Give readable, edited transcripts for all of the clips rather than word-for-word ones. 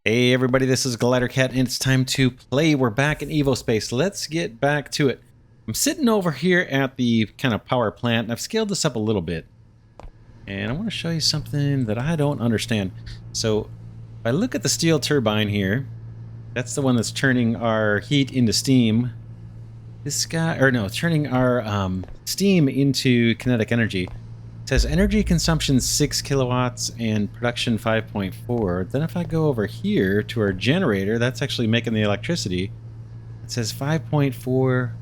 Hey everybody, this is Glidercat and it's time to play. We're back in Evospace. Let's get back to it. I'm sitting over here at the kind of power plant and I've scaled this up a little bit. And I want to show you something that I don't understand. So if I look at the steel turbine here, that's the one that's turning our heat into steam. This guy, or no, turning our steam into kinetic energy. It says energy consumption 6 kilowatts and production 5.4. Then if I go over here to our generator, that's actually making the electricity. It says 5.4,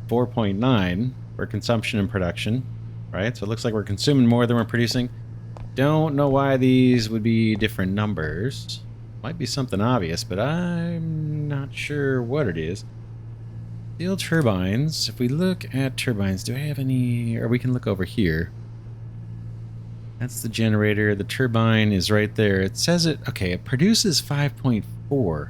4.9 for consumption and production, right? So it looks like we're consuming more than we're producing. Don't know why these would be different numbers. Might be something obvious, but I'm not sure what it is. Steel turbines. If we look at turbines, do I have any, or we can look over here. That's the generator. The turbine is right there. It says it, okay, it produces 5.4.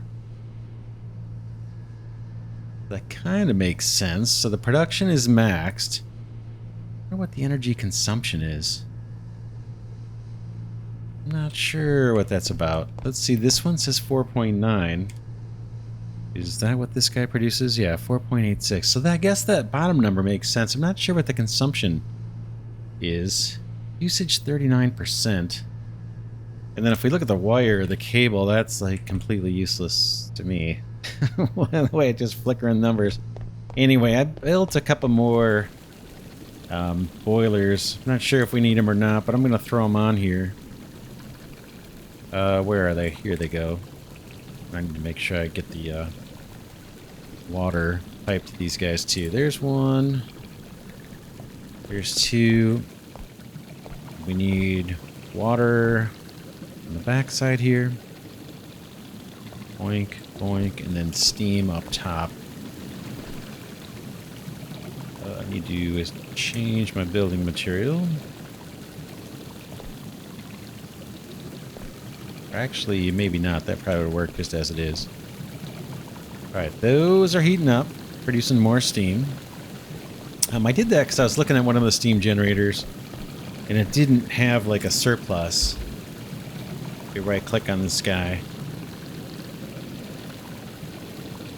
That kind of makes sense. So the production is maxed. I wonder what the energy consumption is. I'm not sure what that's about. Let's see, this one says 4.9. Is that what this guy produces? Yeah, 4.86. So I guess that bottom number makes sense. I'm not sure what the consumption is. Usage 39%. And then if we look at the wire, the cable, that's like completely useless to me. The way it just flickering numbers. Anyway, I built a couple more boilers. I'm not sure if we need them or not, but I'm going to throw them on here. Where are they? Here they go. I need to make sure I get the water pipe to these guys too. There's one. There's two. We need water on the back side here. Boink, boink, and then steam up top. I need to change my building material. Actually, maybe not. That probably would work just as it is. Alright, those are heating up, producing more steam. I did that because I was looking at one of the steam generators, and it didn't have like a surplus. You right click on this guy.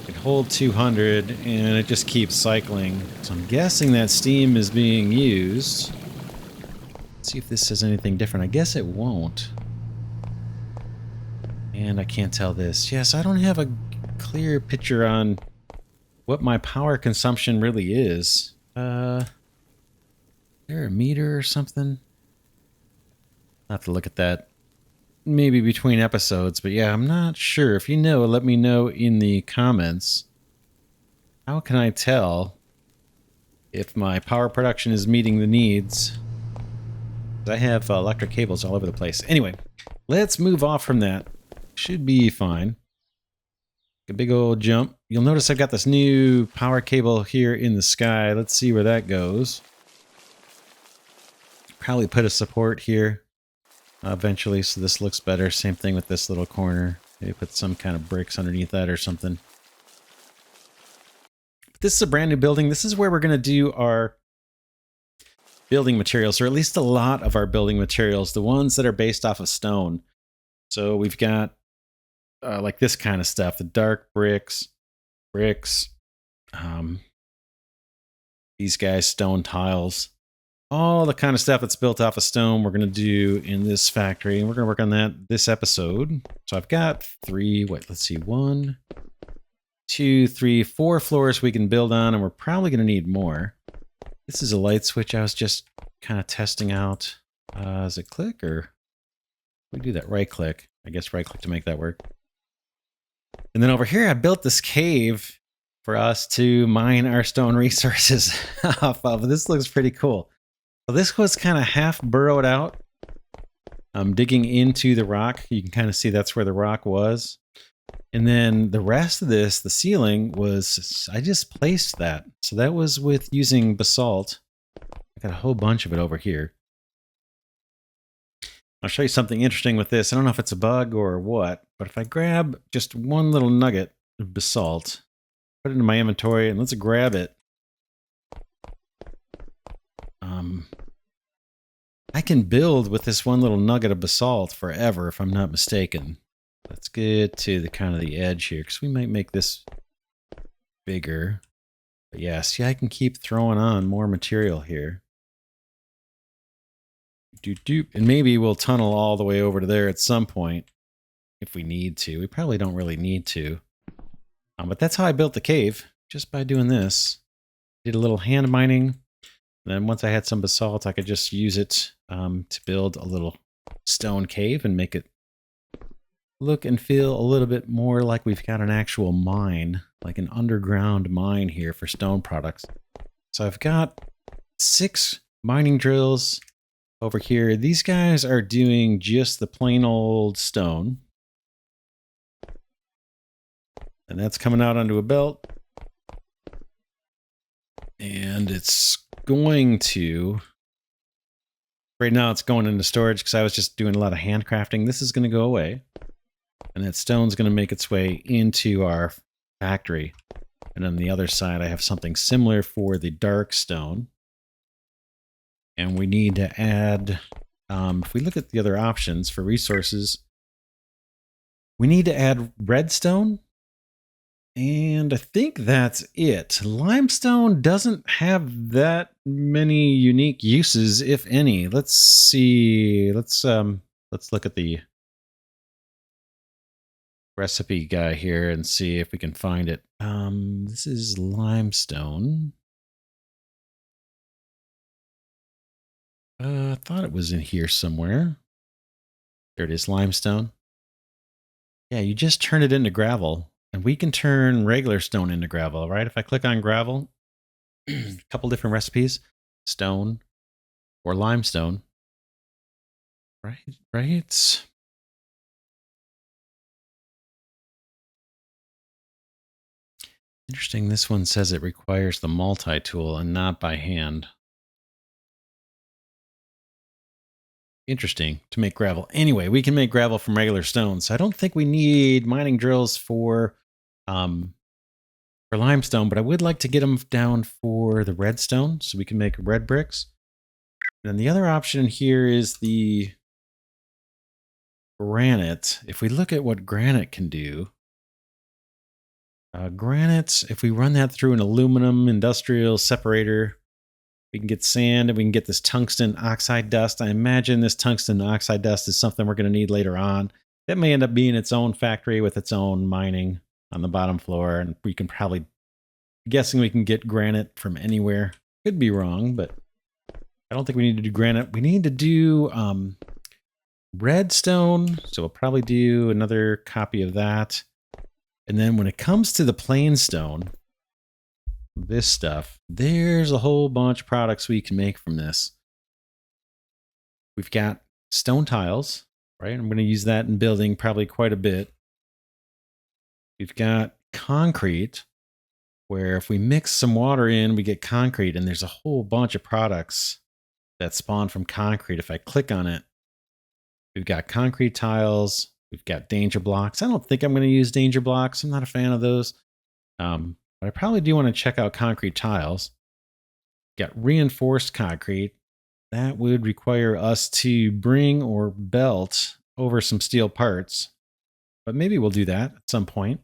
It can hold 200 and it just keeps cycling. So I'm guessing that steam is being used. Let's see if this says anything different. I guess it won't. And I can't tell this. Yes, I don't have a clear picture on what my power consumption really is. Is there a meter or something? I'll have to look at that maybe between episodes, but yeah, I'm not sure. If you know, let me know in the comments. How can I tell if my power production is meeting the needs? I have electric cables all over the place. Anyway, let's move off from that. Should be fine. A big old jump. You'll notice I've got this new power cable here in the sky. Let's see where that goes. Probably put a support here eventually, so this looks better. Same thing with this little corner. Maybe put some kind of bricks underneath that or something. But this is a brand new building. This is where we're going to do our building materials, or at least a lot of our building materials, the ones that are based off of stone. So we've got like this kind of stuff, the dark bricks, these guys, stone tiles, all the kind of stuff that's built off of stone we're going to do in this factory, and we're going to work on that this episode. So I've got let's see, 1, 2, 3, 4 floors we can build on, and we're probably going to need more. This is a light switch I was just kind of testing out. Does it click, or we do that right click? I guess right click to make that work. And then over here, I built this cave for us to mine our stone resources off of. This looks pretty cool. So this was kind of half burrowed out. I'm digging into the rock. You can kind of see that's where the rock was. And then the rest of this, the ceiling, was, I just placed that. So that was with using basalt. I got a whole bunch of it over here. I'll show you something interesting with this. I don't know if it's a bug or what, but if I grab just one little nugget of basalt, put it into my inventory, and let's grab it. I can build with this one little nugget of basalt forever, if I'm not mistaken. Let's get to the kind of the edge here, because we might make this bigger. But yeah, see, I can keep throwing on more material here. And maybe we'll tunnel all the way over to there at some point if we need to. We probably don't really need to. But that's how I built the cave, just by doing this. Did a little hand mining. And then once I had some basalt, I could just use it to build a little stone cave and make it look and feel a little bit more like we've got an actual mine, like an underground mine here for stone products. So I've got 6 mining drills over here. These guys are doing just the plain old stone. And that's coming out onto a belt. And it's going to... Right now it's going into storage because I was just doing a lot of handcrafting. This is going to go away. And that stone's going to make its way into our factory. And on the other side, I have something similar for the dark stone. And we need to add... if we look at the other options for resources, we need to add redstone. And I think that's it. Limestone doesn't have that many unique uses, if any. Let's see. Let's look at the recipe guy here and see if we can find it. This is limestone. I thought it was in here somewhere. There it is, limestone. Yeah, you just turn it into gravel. And we can turn regular stone into gravel, right? If I click on gravel, a couple different recipes, stone or limestone. Right. Interesting, this one says it requires the multi-tool and not by hand. Interesting, to make gravel. Anyway, we can make gravel from regular stone, so I don't think we need mining drills for limestone, but I would like to get them down for the redstone, so we can make red bricks. And then the other option here is the granite. If we look at what granite can do, granite, if we run that through an aluminum industrial separator, we can get sand and we can get this tungsten oxide dust. I imagine this tungsten oxide dust is something we're going to need later on. That may end up being its own factory with its own mining on the bottom floor. And we can probably, guessing we can get granite from anywhere. Could be wrong, but I don't think we need to do granite. We need to do redstone. So we'll probably do another copy of that. And then when it comes to the plain stone, this stuff, there's a whole bunch of products we can make from this. We've got stone tiles, right? I'm going to use that in building probably quite a bit. We've got concrete, where if we mix some water in, we get concrete, and there's a whole bunch of products that spawn from concrete. If I click on it, we've got concrete tiles, we've got danger blocks. I don't think I'm going to use danger blocks. I'm not a fan of those. But I probably do want to check out concrete tiles. Got reinforced concrete. That would require us to bring or belt over some steel parts. But maybe we'll do that at some point.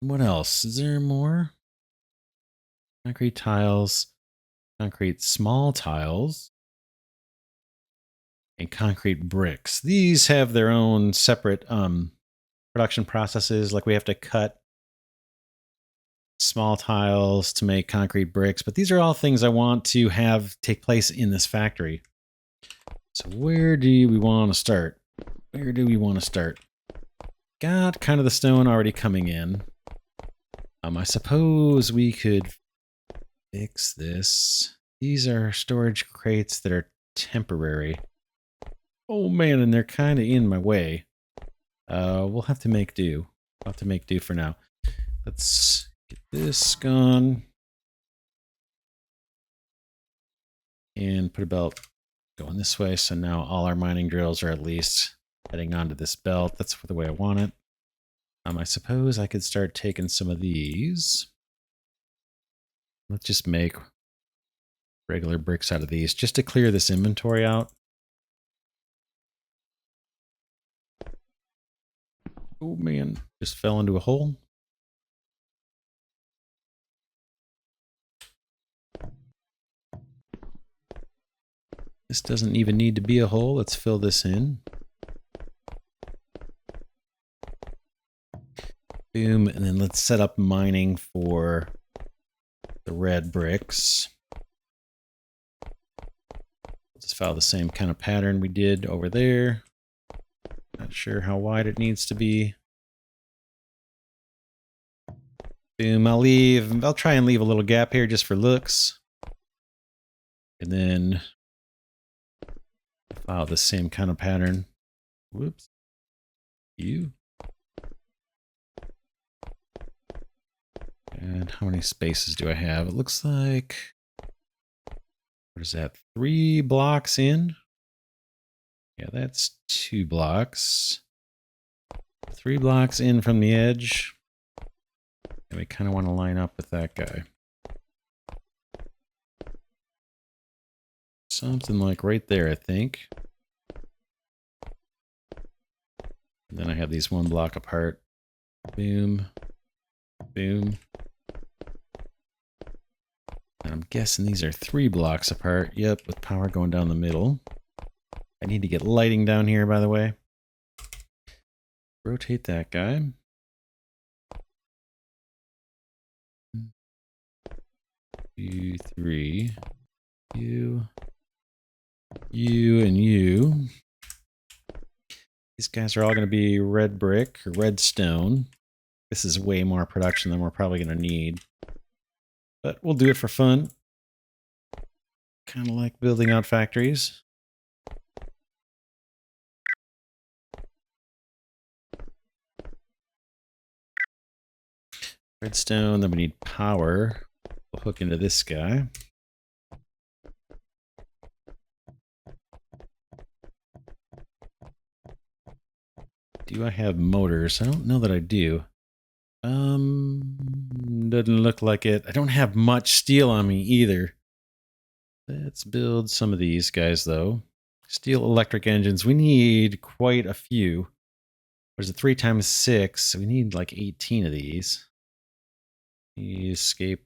What else? Is there more? Concrete tiles, concrete small tiles, and concrete bricks. These have their own separate production processes. Like we have to cut small tiles to make concrete bricks, but these are all things I want to have take place in this factory. So where do we want to start? Where do we want to start? Got kind of the stone already coming in. I suppose we could fix this. These are storage crates that are temporary. Oh man, and they're kind of in my way. We'll have to make do. We'll have to make do for now. Let's get this gone. And put a belt going this way. So now all our mining drills are at least heading onto this belt. That's the way I want it. I suppose I could start taking some of these. Let's just make regular bricks out of these just to clear this inventory out. Oh man, just fell into a hole. This doesn't even need to be a hole. Let's fill this in. Boom, and then let's set up mining for the red bricks. Just follow the same kind of pattern we did over there. Not sure how wide it needs to be. Boom, I'll try and leave a little gap here just for looks. And then follow the same kind of pattern. Whoops. And how many spaces do I have? It looks like, what is that? 3 blocks in? Yeah, that's 2 blocks. 3 blocks in from the edge. And we kind of want to line up with that guy. Something like right there, I think. And then I have these 1 block apart. Boom. Boom. And I'm guessing these are 3 blocks apart. Yep, with power going down the middle. I need to get lighting down here, by the way. Rotate that guy. You, 3. You, and you. These guys are all going to be red brick or red stone. This is way more production than we're probably going to need. But we'll do it for fun. Kind of like building out factories. Redstone, then we need power. We'll hook into this guy. Do I have motors? I don't know that I do. Doesn't look like it. I don't have much steel on me either. Let's build some of these guys though. Steel electric engines. We need quite a few. There's a 3 times 6, so we need like 18 of these. Escape.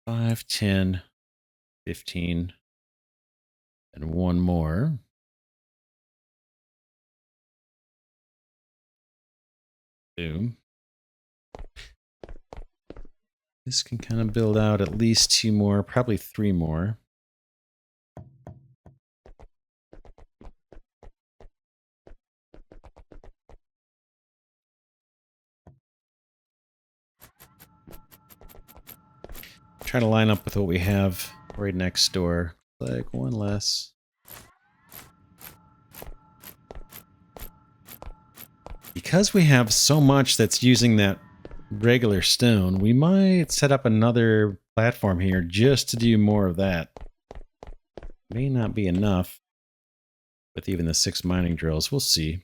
5, 10, 15, and 1 more. Boom. This can kind of build out at least 2 more, probably 3 more. Try to line up with what we have right next door. Like 1 less. Because we have so much that's using that regular stone, we might set up another platform here just to do more of that. May not be enough with even the 6 mining drills. We'll see.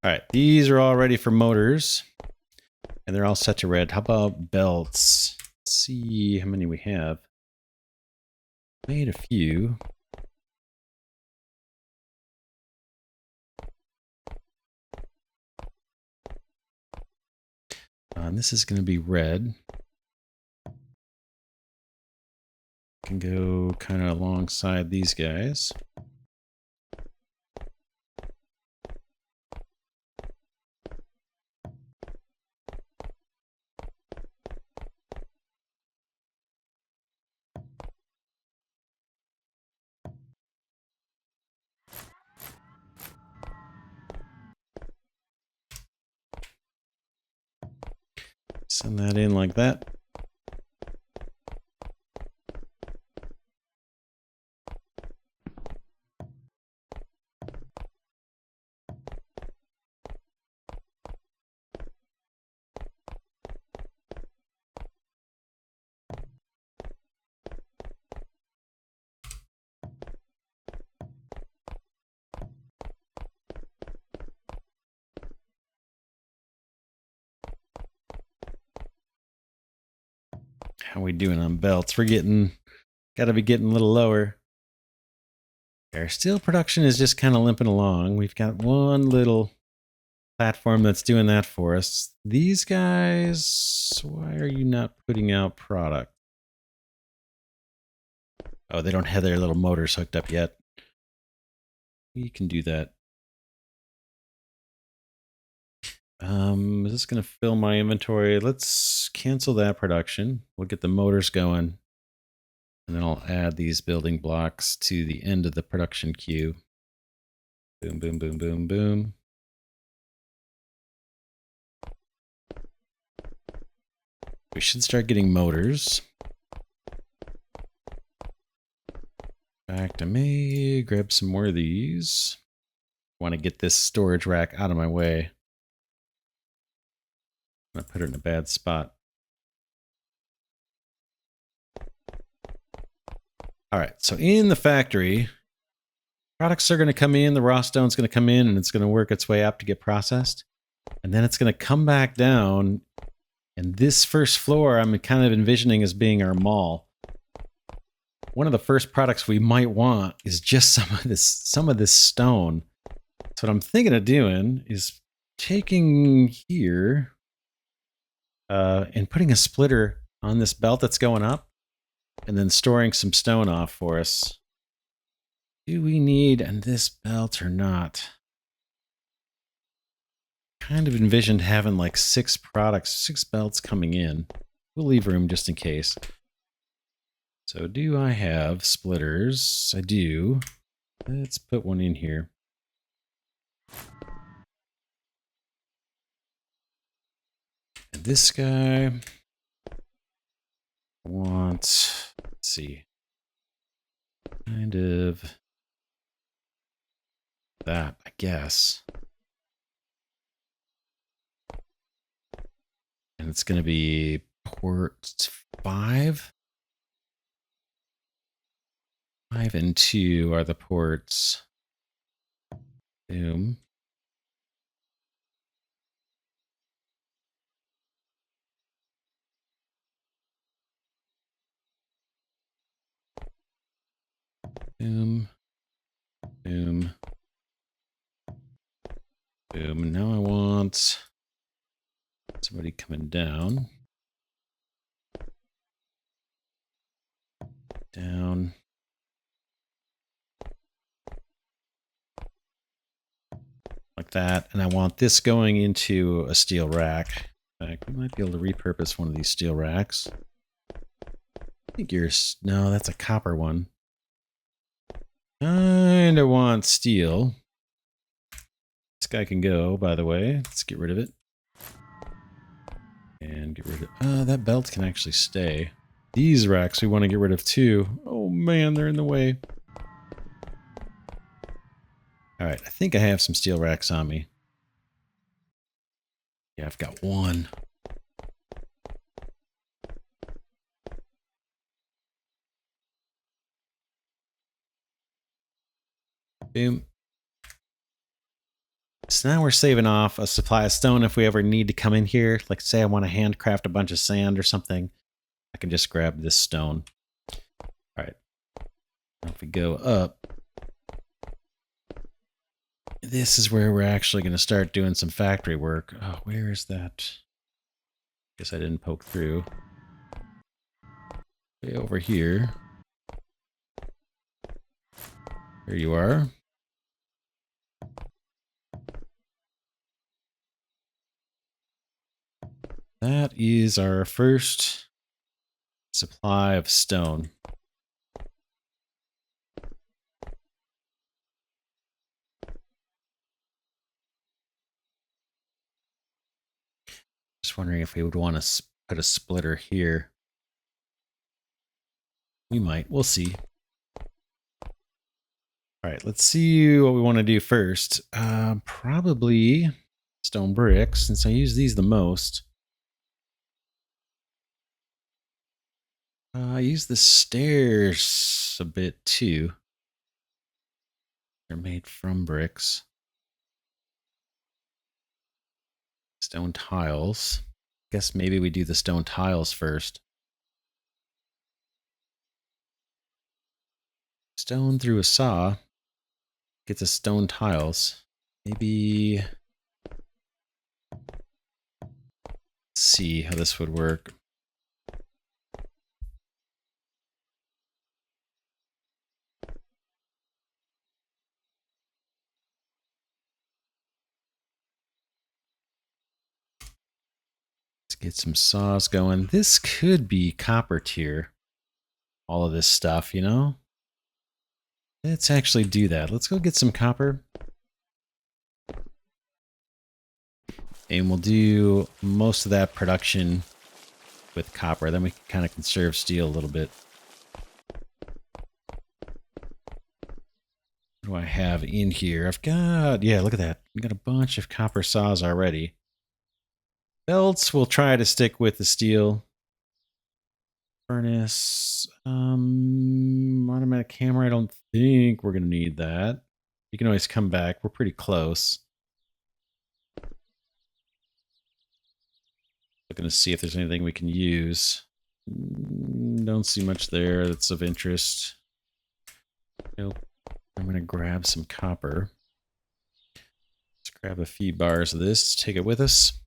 All right, these are all ready for motors, and they're all set to red. How about belts? Let's see how many we have. Made a few. And this is going to be red. Can go kind of alongside these guys. Send that in like that. How we doing on belts? We're gotta be getting a little lower. Our steel production is just kind of limping along. We've got one little platform that's doing that for us. These guys, why are you not putting out product? Oh, they don't have their little motors hooked up yet. We can do that. Is this going to fill my inventory? Let's cancel that production. We'll get the motors going. And then I'll add these building blocks to the end of the production queue. Boom, boom, boom, boom, boom. We should start getting motors. In fact, I may grab some more of these. I want to get this storage rack out of my way. I'm going to put it in a bad spot. All right, so in the factory, products are going to come in, the raw stone's going to come in, and it's going to work its way up to get processed. And then it's going to come back down, and this first floor I'm kind of envisioning as being our mall. One of the first products we might want is just some of this stone. So what I'm thinking of doing is taking here and putting a splitter on this belt that's going up, and then storing some stone off for us. Do we need this belt or not? Kind of envisioned having like 6 belts coming in. We'll leave room just in case. So do I have splitters? I do. Let's put one in here. And this guy, I want, let's see, kind of that, I guess. And it's going to be port 5. 5 and 2 are the ports. Boom. Boom. Boom. Boom. Now I want somebody coming down. Down. Like that. And I want this going into a steel rack. In fact, we might be able to repurpose one of these steel racks. I think yours, no, that's a copper one. Kinda want steel. This guy can go, by the way. Let's get rid of it. And get rid of, that belt can actually stay. These racks we want to get rid of too. Oh man, they're in the way. Alright, I think I have some steel racks on me. Yeah, I've got one. Boom. So now we're saving off a supply of stone if we ever need to come in here. Like say I want to handcraft a bunch of sand or something. I can just grab this stone. Alright. If we go up, this is where we're actually going to start doing some factory work. Oh, where is that? Guess I didn't poke through. Way over here. Here you are. That is our first supply of stone. Just wondering if we would want to put a splitter here. We might. We'll see. All right, let's see what we want to do first. Probably stone bricks, since I use these the most. I use the stairs a bit too. They're made from bricks. Stone tiles. Guess maybe we do the stone tiles first. Stone through a saw gets us stone tiles. Maybe... Let's see how this would work. Let's get some saws going. This could be copper tier. All of this stuff, you know? Let's actually do that. Let's go get some copper. And we'll do most of that production with copper. Then we can kind of conserve steel a little bit. What do I have in here? I've got, yeah, look at that. I've got a bunch of copper saws already. Belts, we'll try to stick with the steel. Furnace. Automatic camera, I don't think we're going to need that. You can always come back. We're pretty close. Looking to see if there's anything we can use. Don't see much there that's of interest. Nope. I'm going to grab some copper. Let's grab a few bars of this, take it with us.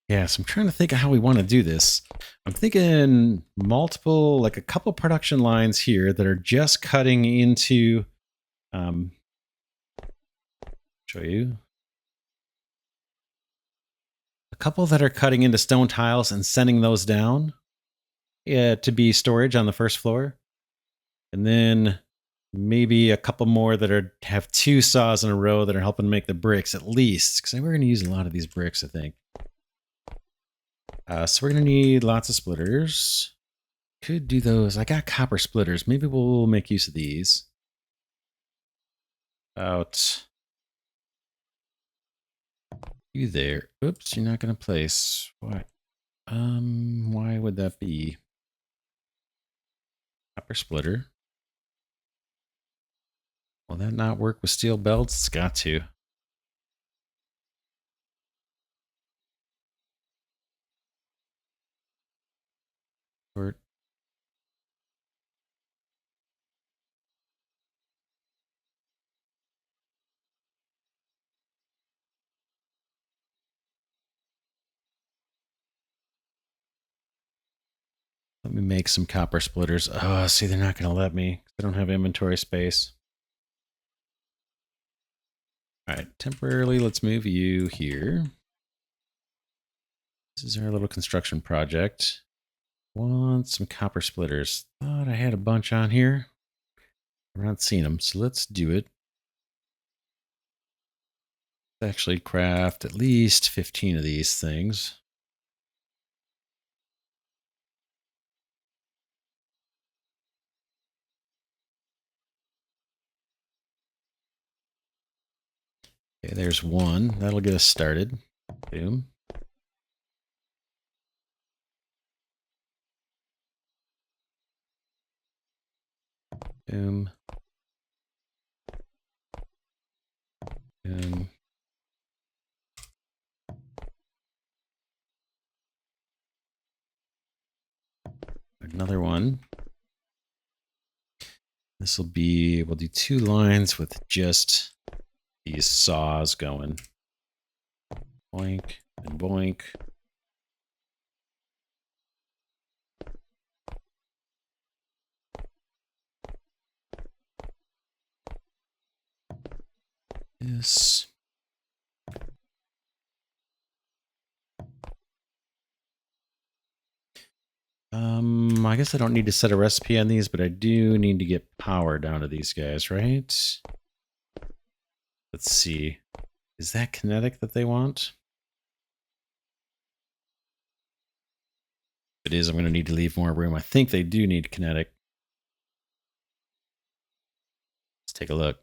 Yeah, so I'm trying to think of how we want to do this. I'm thinking multiple, like a couple production lines here that are just cutting into, show you. A couple that are cutting into stone tiles and sending those down to be storage on the first floor. And then maybe a couple more that have two saws in a row that are helping make the bricks at least. Because we're going to use a lot of these bricks, I think. So we're going to need lots of splitters. Could do those. I got copper splitters. Maybe we'll make use of these. About you there. Oops, you're not going to place. Why? Why would that be? Copper splitter. Will that not work with steel belts? It's got to. Short. Let me make some copper splitters. Oh, see, they're not going to let me. They don't have inventory space. All right, temporarily, let's move you here. This is our little construction project. Want some copper splitters. Thought I had a bunch on here. I've not seen them, so let's do it. Let's actually craft at least 15 of these things. Okay, there's one. That'll get us started. Boom. Boom. Boom. Another one. This will be, we'll do 2 lines with just these saws going. Boink and boink. This. I guess I don't need to set a recipe on these, but I do need to get power down to these guys, right? Let's see. Is that kinetic that they want? If it is, I'm going to need to leave more room. I think they do need kinetic. Let's take a look.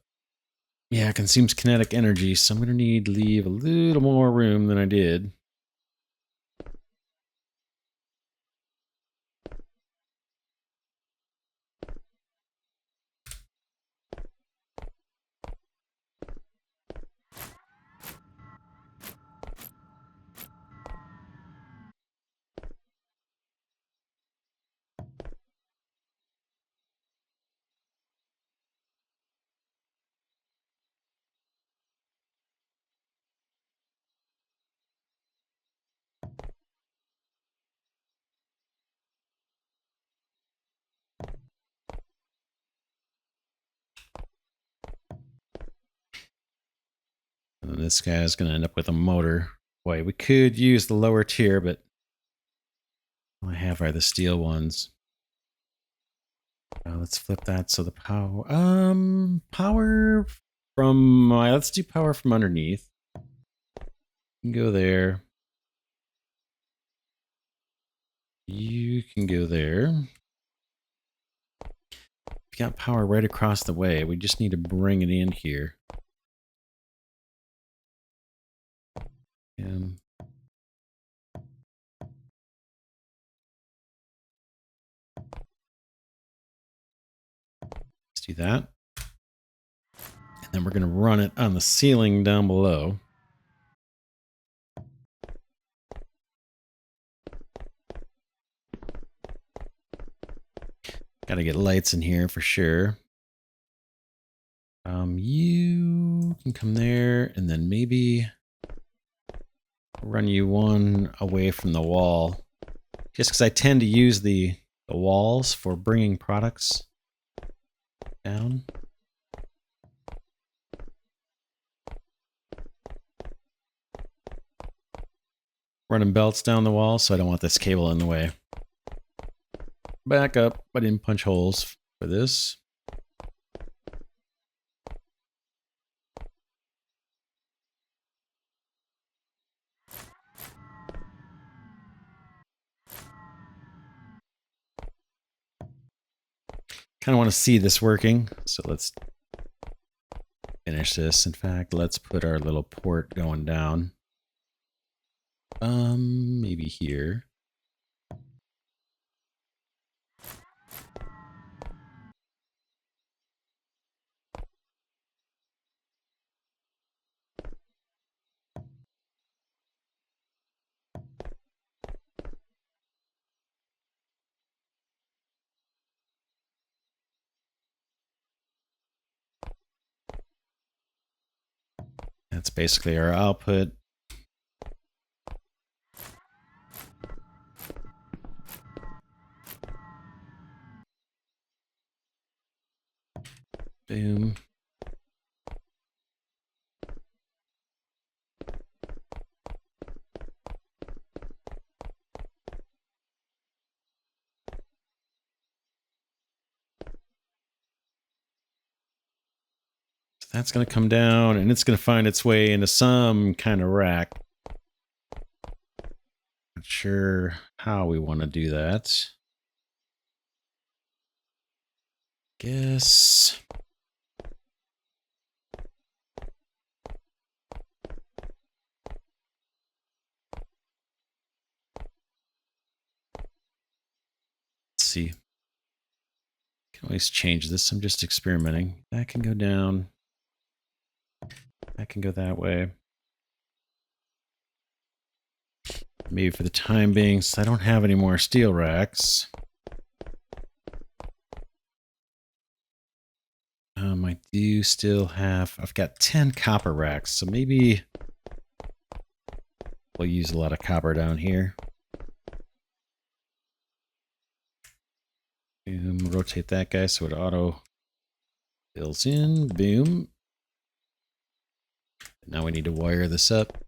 Yeah, it consumes kinetic energy, so I'm going to need to leave a little more room than I did. And this guy's going to end up with a motor. Boy, we could use the lower tier, but all I have are the steel ones. Let's flip that. So the power from, let's do power from underneath. You can go there. You can go there. We've got power right across the way. We just need to bring it in here. Let's do that. And then we're going to run it on the ceiling down below. Got to get lights in here for sure. You can come there and then maybe run you one away from the wall. Just because I tend to use the walls for bringing products down. Running belts down the wall, so I don't want this cable in the way. Back up. I didn't punch holes for this. Kind of want to see this working, so let's finish this. In fact, let's put our little port going down. Maybe here. That's basically our output. Boom. So that's going to come down and it's going to find its way into some kind of rack. Not sure how we want to do that. Guess. Let's see. Can always change this. I'm just experimenting. That can go down. That can go that way. Maybe for the time being, since I don't have any more steel racks. I do still have, I've got 10 copper racks, so maybe we'll use a lot of copper down here. Boom, rotate that guy so it auto fills in. Boom. Now we need to wire this up.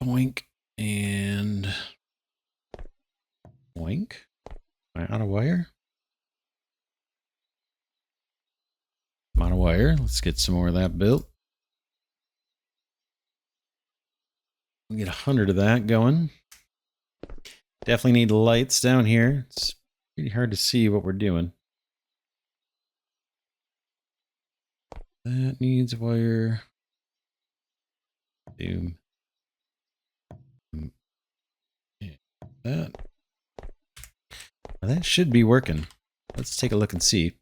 Boink and boink. Am I out of wire? I'm out of wire. Let's get some more of that built. We'll get 100 of that going. Definitely need lights down here. It's pretty hard to see what we're doing. That needs wire. Boom. That. Now that should be working. Let's take a look and see.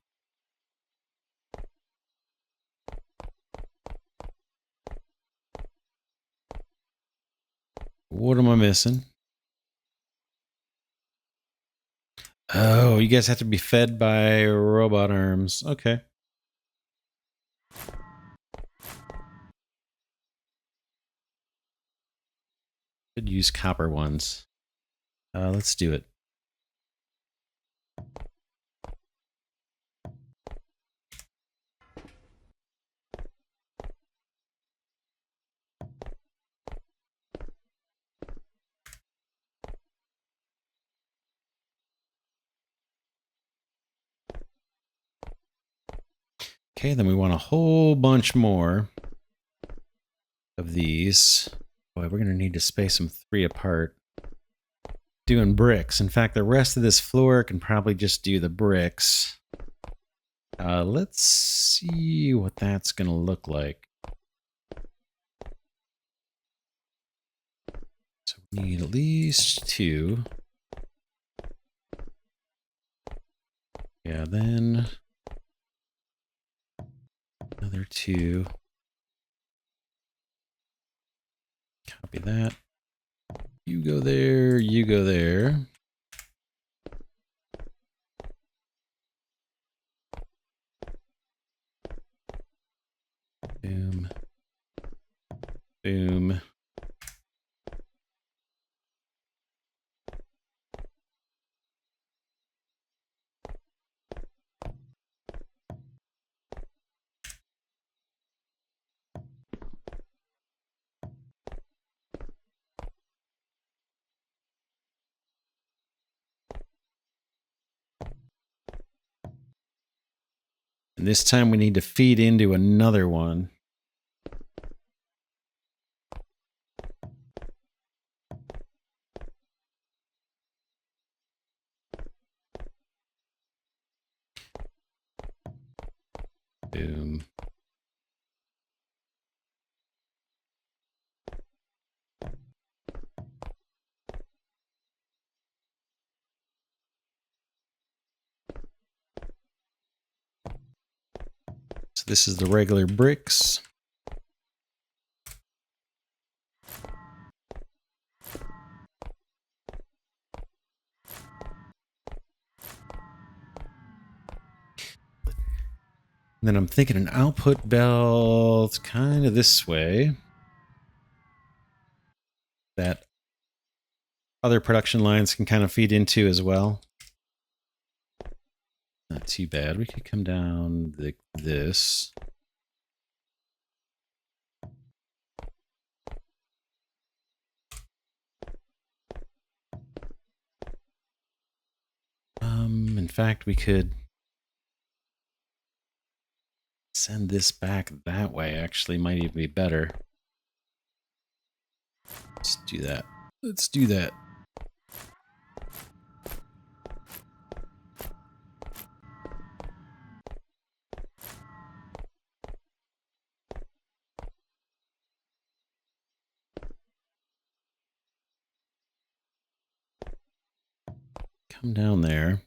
What am I missing? Oh, you guys have to be fed by robot arms. Okay. Could use copper ones. Let's do it. Okay, then we want a whole bunch more of these. Boy, we're going to need to space them 3 apart. Doing bricks. In fact, the rest of this floor can probably just do the bricks. Let's see what that's going to look like. So we need at least 2. Yeah, then another 2. Copy that. You go there, you go there. Boom. Boom. And this time we need to feed into another one. Boom. So this is the regular bricks. And then I'm thinking an output belt kind of this way. That other production lines can kind of feed into as well. Not too bad. We could come down like this. In fact, we could send this back that way. Actually, might even be better. Let's do that. Let's do that. Come down there.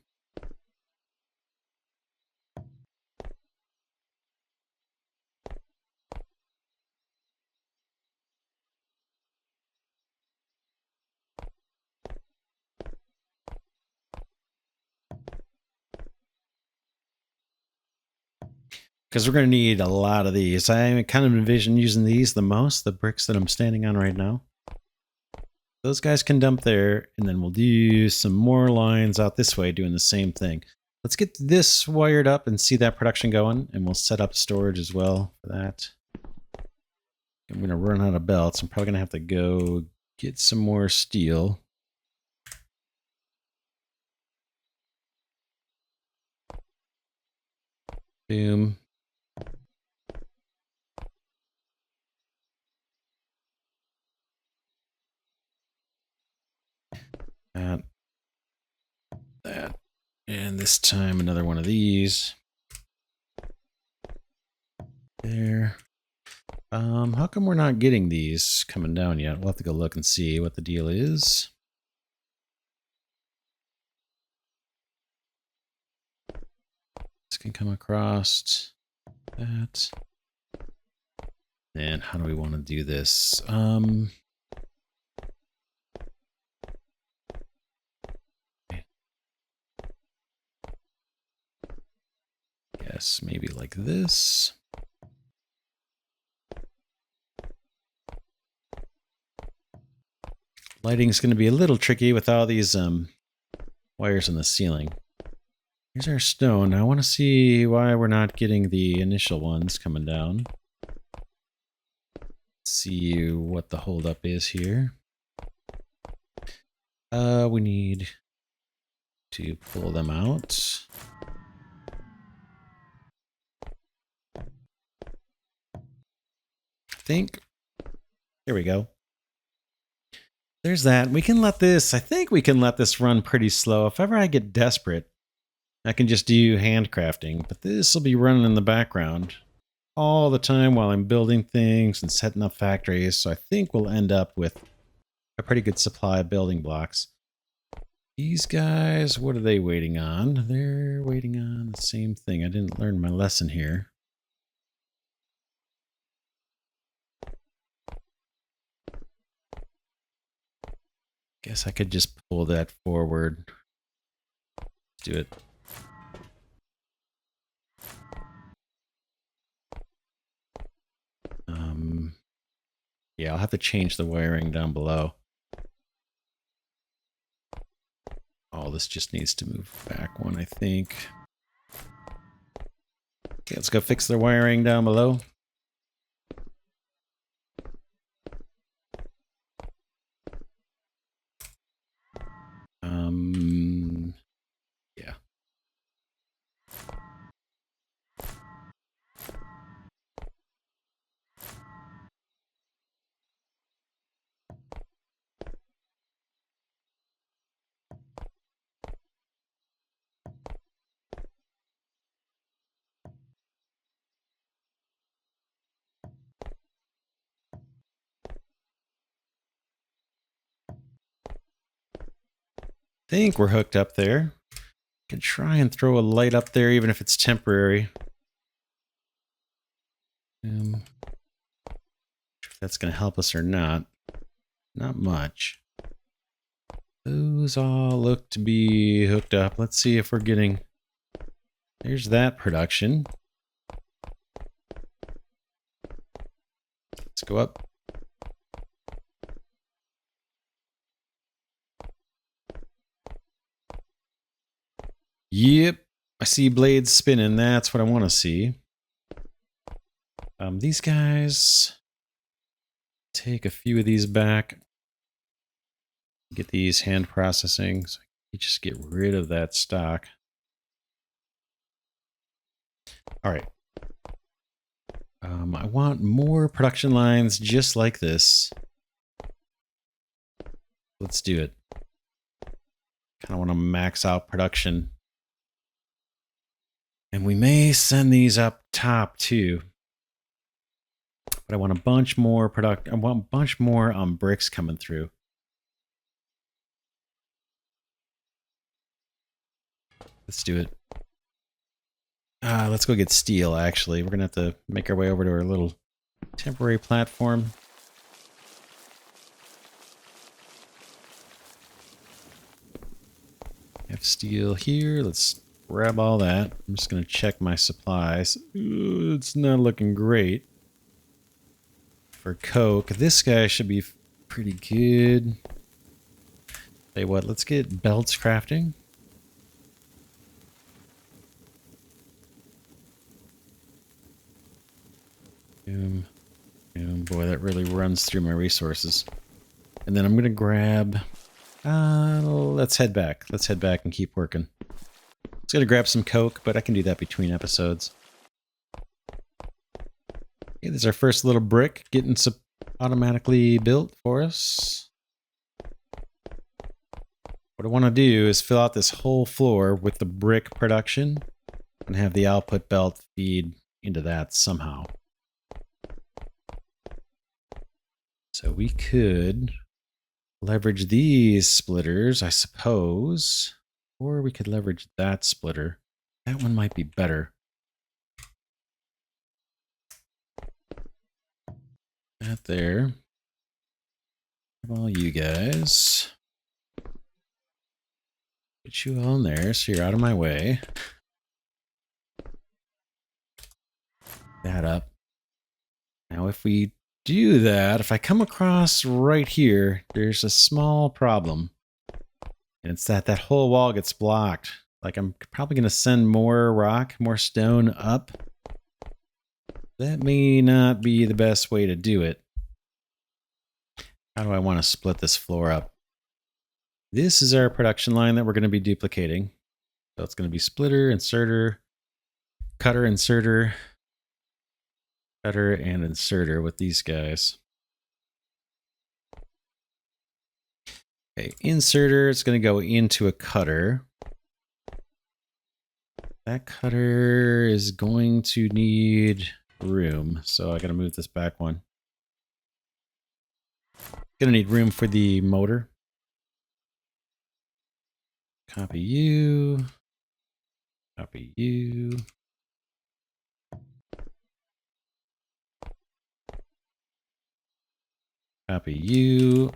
Because we're going to need a lot of these. I kind of envision using these the most, the bricks that I'm standing on right now. Those guys can dump there, and then we'll do some more lines out this way doing the same thing. Let's get this wired up and see that production going, and we'll set up storage as well for that. I'm going to run out of belts. I'm probably going to have to go get some more steel. Boom. That. And this time another one of these. There. How come we're not getting these coming down yet? We'll have to go look and see what the deal is. This can come across that. And how do we want to do this? Guess maybe like this. Lighting's going to be a little tricky with all these wires in the ceiling. Here's our stone. I want to see why we're not getting the initial ones coming down. See what the holdup is here. We need to pull them out. I think. There we go. There's that. We can let this, I think we can let this run pretty slow. If ever I get desperate, I can just do handcrafting. But this will be running in the background all the time while I'm building things and setting up factories. So I think we'll end up with a pretty good supply of building blocks. These guys, what are they waiting on? They're waiting on the same thing. I didn't learn my lesson here. Guess I could just pull that forward. Let's do it. Yeah, I'll have to change the wiring down below. Oh, this just needs to move back one, I think. Okay, let's go fix the wiring down below. Yeah. I think we're hooked up there. Could try and throw a light up there, even if it's temporary. If that's going to help us or not. Not much. Those all look to be hooked up. Let's see if we're getting... There's that production. Let's go up. Yep, I see blades spinning. That's what I want to see. These guys, take a few of these back. Get these hand processing. So you just get rid of that stock. All right. I want more production lines just like this. Let's do it. Kind of want to max out production. And we may send these up top too. But I want a bunch more I want a bunch more bricks coming through. Let's do it. Let's go get steel, actually. We're going to have to make our way over to our little temporary platform. Have steel here. Let's grab all that. I'm just going to check my supplies. Ooh, it's not looking great. For coke, this guy should be pretty good. Tell you what, let's get belts crafting. Boy, that really runs through my resources. And then I'm going to grab... let's head back. Let's head back and keep working. I was going to grab some coke, but I can do that between episodes. Okay, there's our first little brick getting automatically built for us. What I want to do is fill out this whole floor with the brick production and have the output belt feed into that somehow. So we could leverage these splitters, I suppose. Or we could leverage that splitter. That one might be better. That there. All you guys. Put you all in there so you're out of my way. That up. Now if we do that, if I come across right here, there's a small problem. And it's that whole wall gets blocked. Like I'm probably going to send more rock, more stone up. That may not be the best way to do it. How do I want to split this floor up? This is our production line that we're going to be duplicating. So it's going to be splitter, inserter, cutter, inserter, cutter, and inserter with these guys. Okay, inserter is going to go into a cutter. That cutter is going to need room, so I got to move this back one. Going to need room for the motor. Copy you. Copy you. Copy you.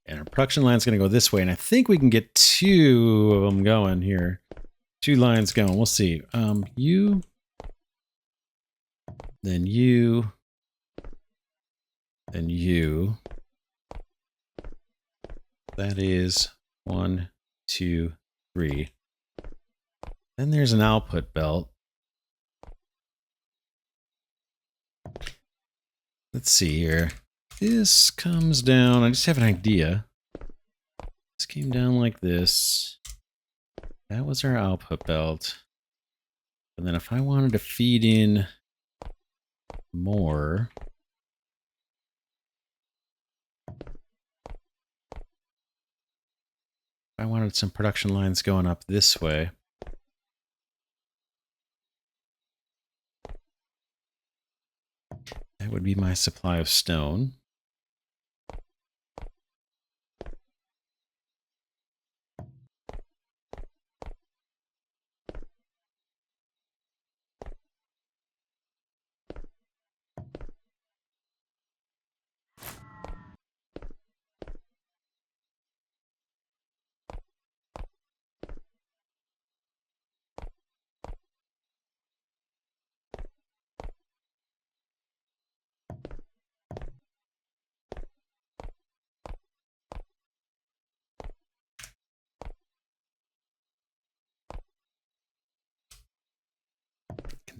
And our production line's going to go this way, and I think we can get 2 of them going here. 2 lines going. We'll see. You. Then you. Then you. That is 1, 2, 3. Then there's an output belt. Let's see here. This comes down. I just have an idea. This came down like this. That was our output belt. And then if I wanted to feed in more, I wanted some production lines going up this way. That would be my supply of stone.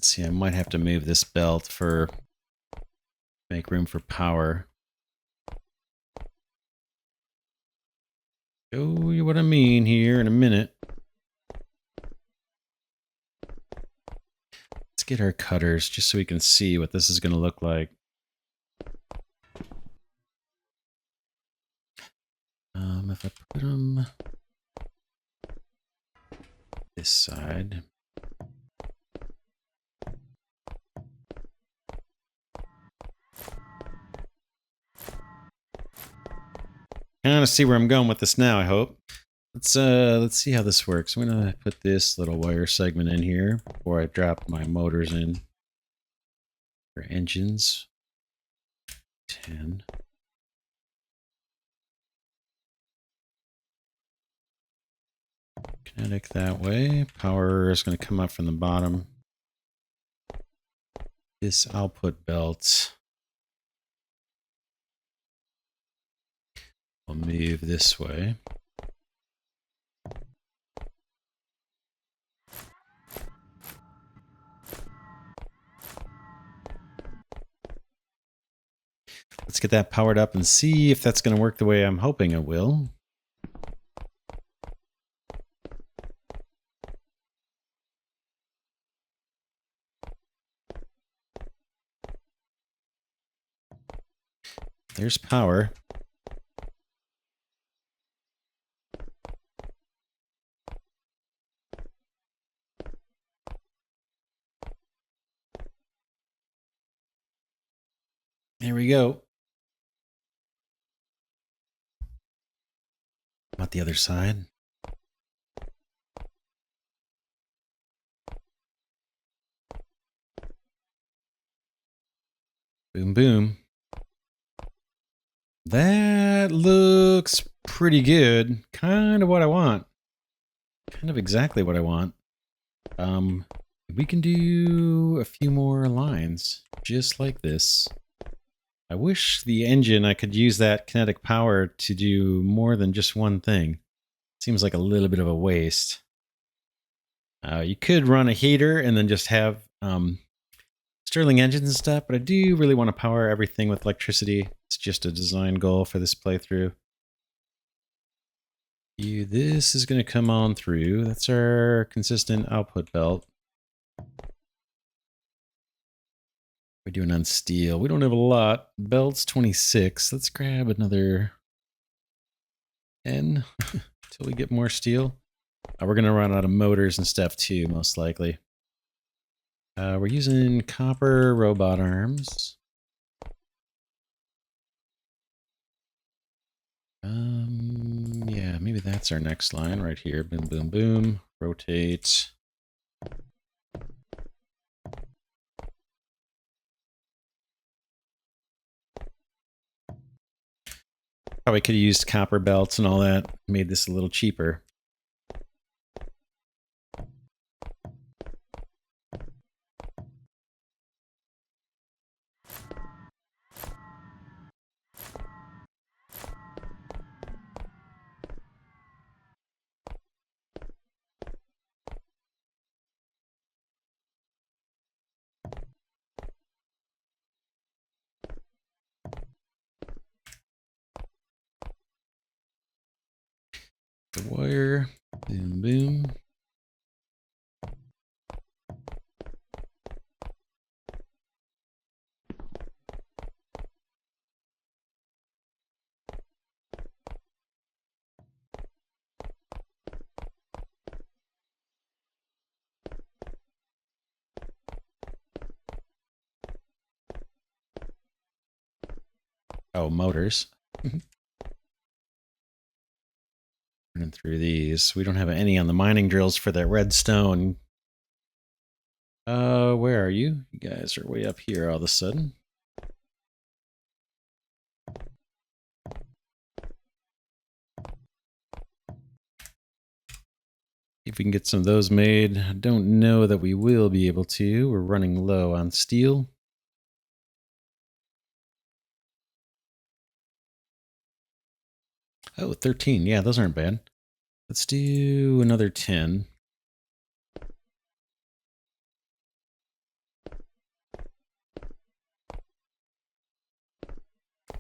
See, I might have to move this belt for make room for power. Show you what I mean here in a minute. Let's get our cutters just so we can see what this is going to look like. If I put them this side. Kind of see where I'm going with this now, I hope. Let's see how this works. I'm gonna put this little wire segment in here before I drop my motors in for engines. 10. Kinetic that way. Power is going to come up from the bottom. This output belt will move this way. Let's get that powered up and see if that's going to work the way I'm hoping it will. There's power. There we go. About the other side. Boom, boom. That looks pretty good. Kind of what I want. Kind of exactly what I want. We can do a few more lines, just like this. I wish the engine, I could use that kinetic power to do more than just one thing. Seems like a little bit of a waste. You could run a heater and then just have Stirling engines and stuff, but I do really want to power everything with electricity. It's just a design goal for this playthrough. This is going to come on through. That's our consistent output belt. We're doing on steel. We don't have a lot. Belt's 26. Let's grab another 10 until we get more steel. We're going to run out of motors and stuff too, most likely. We're using copper robot arms. Yeah, maybe that's our next line right here. Boom, boom, boom. Rotate. Probably could have used copper belts and all that. Made this a little cheaper. The wire. Boom, boom. Oh, motors. Running through these. We don't have any on the mining drills for that redstone. Where are you? You guys are way up here all of a sudden. If we can get some of those made. I don't know that we will be able to. We're running low on steel. Oh, 13. Yeah, those aren't bad. Let's do another 10.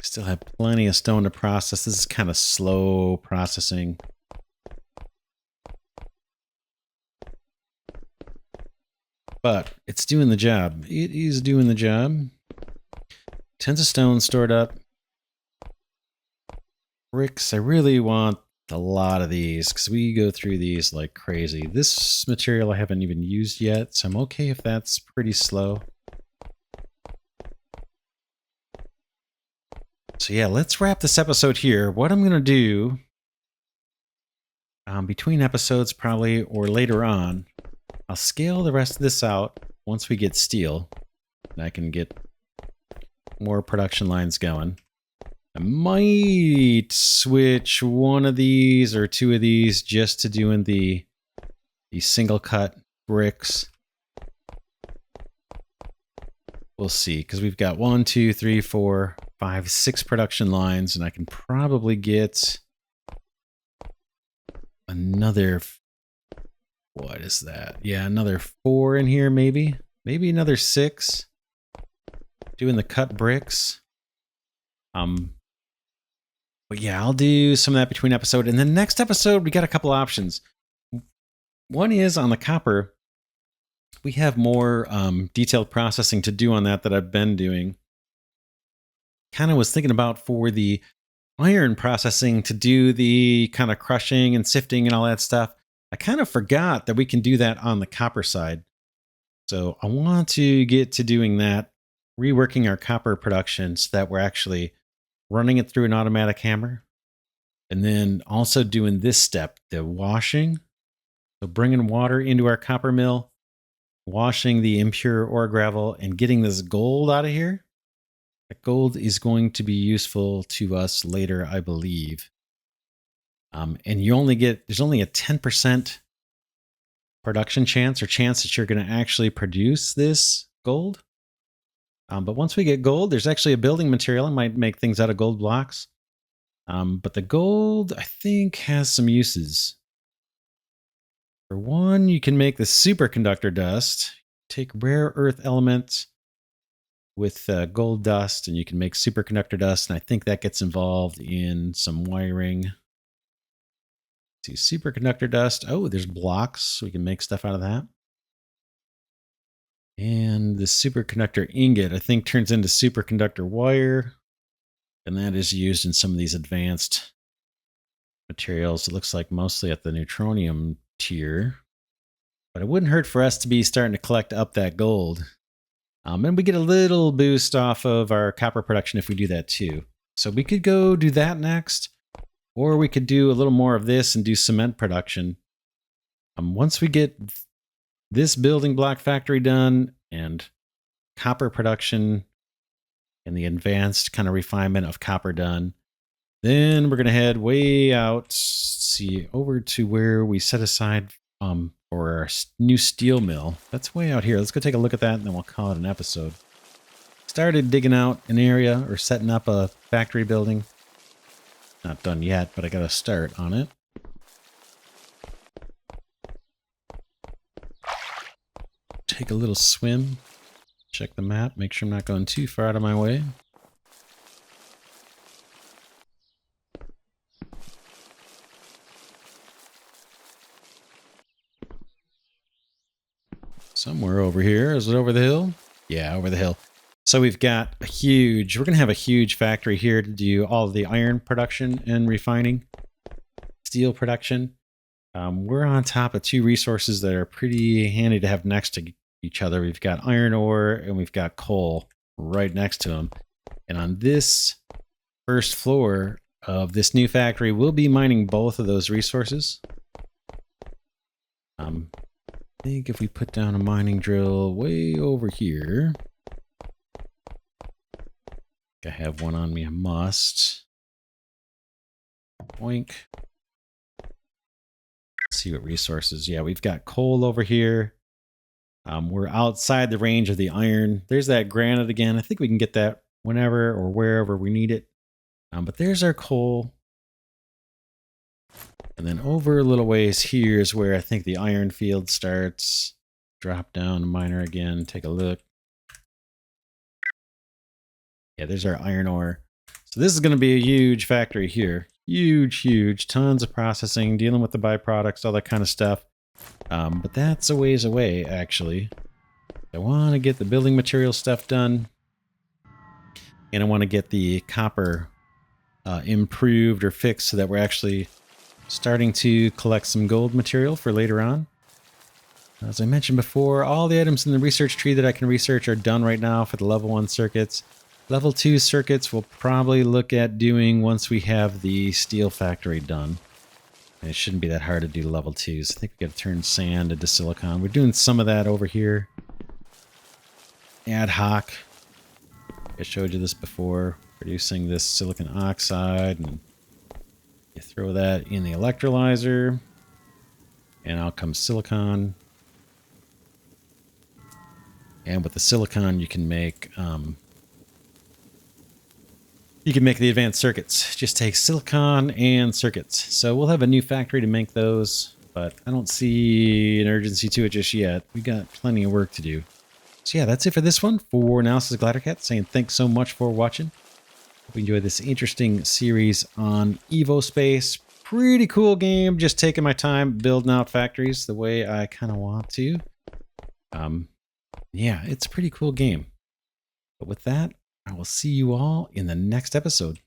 Still have plenty of stone to process. This is kind of slow processing. But it's doing the job. It is doing the job. Tons of stone stored up. Bricks, I really want a lot of these because we go through these like crazy. This material I haven't even used yet, so I'm okay if that's pretty slow. So yeah, let's wrap this episode here. What I'm going to do between episodes probably or later on, I'll scale the rest of this out once we get steel and I can get more production lines going. I might switch one of these or two of these just to doing the single cut bricks. We'll see, because we've got 1, 2, 3, 4, 5, 6 production lines, and I can probably get another, what is that? Yeah, another 4 in here, maybe. Maybe another 6. Doing the cut bricks. But yeah, I'll do some of that between episode. And then next episode, we got a couple options. One is on the copper. We have more detailed processing to do on that I've been doing. Kind of was thinking about for the iron processing to do the kind of crushing and sifting and all that stuff. I kind of forgot that we can do that on the copper side. So I want to get to doing that, reworking our copper production so that we're actually running it through an automatic hammer. And then also doing this step, the washing. So bringing water into our copper mill, washing the impure ore gravel, and getting this gold out of here. That gold is going to be useful to us later, I believe. And you only get, there's only a 10% production chance or chance that you're going to actually produce this gold. But once we get gold, there's actually a building material. I might make things out of gold blocks. But the gold, I think, has some uses. For one, you can make the superconductor dust. Take rare earth elements with gold dust, and you can make superconductor dust. And I think that gets involved in some wiring. Let's see, superconductor dust. Oh, there's blocks. So we can make stuff out of that. And the superconductor ingot, I think, turns into superconductor wire. And that is used in some of these advanced materials. It looks like mostly at the neutronium tier. But it wouldn't hurt for us to be starting to collect up that gold. And we get a little boost off of our copper production if we do that too. So we could go do that next. Or we could do a little more of this and do cement production. Once we get this building block factory done and copper production and the advanced kind of refinement of copper done, then we're going to head way out, see, over to where we set aside for our new steel mill. That's way out here. Let's go take a look at that, and then we'll call it an episode. Started digging out an area or setting up a factory building. Not done yet, but I got to start on it. Take a little swim. Check the map. Make sure I'm not going too far out of my way. Somewhere over here. Is it over the hill? Yeah, over the hill. So we've got a huge, we're going to have a huge factory here to do all of the iron production and refining, steel production. We're on top of two resources that are pretty handy to have next to each other. We've got iron ore and we've got coal right next to them. And on this first floor of this new factory, we'll be mining both of those resources. I think if we put down a mining drill way over here, I have one on me, I must. Boink. Let's see what resources. Yeah, we've got coal over here. We're outside the range of the iron. There's that granite again. I think we can get that whenever or wherever we need it. But there's our coal. And then over a little ways here is where I think the iron field starts. Drop down a miner again, take a look. Yeah, there's our iron ore. So this is going to be a huge factory here. Huge, huge. Tons of processing, dealing with the byproducts, all that kind of stuff. But that's a ways away, actually. I want to get the building material stuff done. And I want to get the copper improved or fixed so that we're actually starting to collect some gold material for later on. As I mentioned before, all the items in the research tree that I can research are done right now for the level 1 circuits. Level 2 circuits we'll probably look at doing once we have the steel factory done. And it shouldn't be that hard to do level 2s. I think we got to turn sand into silicon. We're doing some of that over here. Ad hoc. I showed you this before. Producing this silicon oxide. And you throw that in the electrolyzer. And out comes silicon. And with the silicon you can make... you can make the advanced circuits. Just take silicon and circuits. So we'll have a new factory to make those, but I don't see an urgency to it just yet. We got plenty of work to do. So yeah, that's it for this one. For now, this is Glidercat saying thanks so much for watching. Hope you enjoyed this interesting series on Evospace. Pretty cool game. Just taking my time building out factories the way I kind of want to. Yeah, it's a pretty cool game. But with that, I will see you all in the next episode.